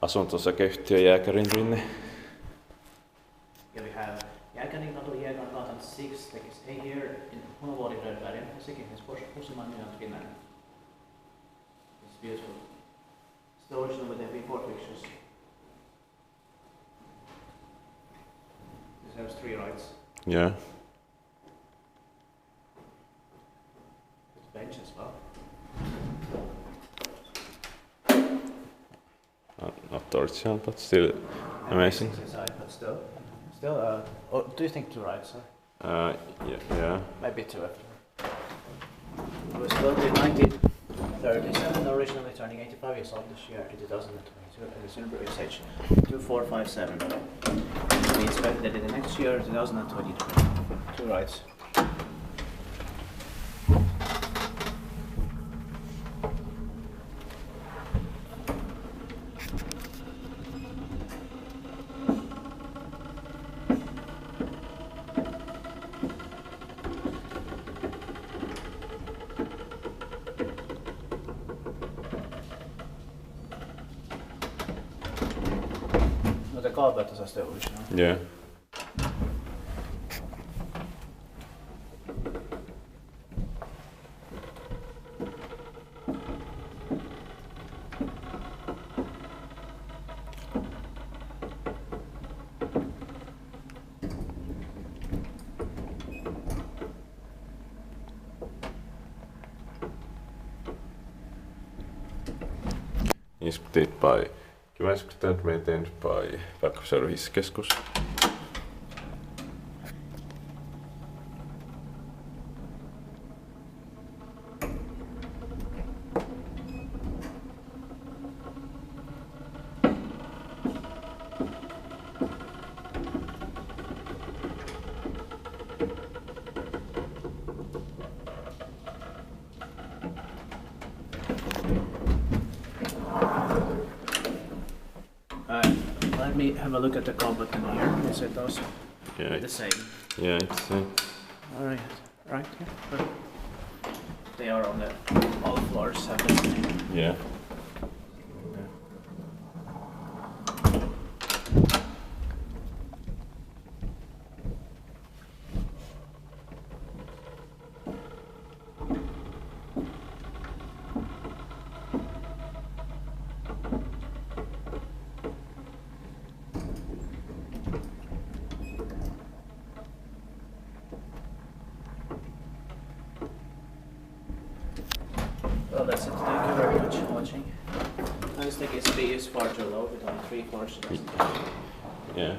asunto-osakeyhtiö Jääkärinrinne. Yeah, we have Jääkärinkatu, Jääkärinkatu 6, like it's 8 here in Honolulu, Rödbergen, Helsinki, Pussiman, Finland. It's beautiful. It's the original with the before pictures. This has 3 rights. Yeah. There's a bench as well. Not original, but still amazing. Inside, but still, do you think 2 rights? Yeah. Maybe 2 after. It was built in 1937, originally turning 85 years old this year in 2022, and the silver usage 2457. We expect that in the next year, 2023, 2 rights. No the kaapeltus on still original. Yeah. Inspected by Jääkärinkatu and maintained by Backup Service Keskus. Let me have a look at the cupboard in here. Is it also the same? Yeah, it's the same. Alright, right here. But they are on all floors, have the same. Yeah. Well, that's it. Thank you very much for watching. I just think it's B is far too low with only 3 floors. So that's Yeah.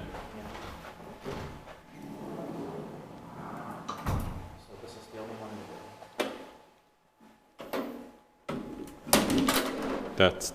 So this is the only one. That's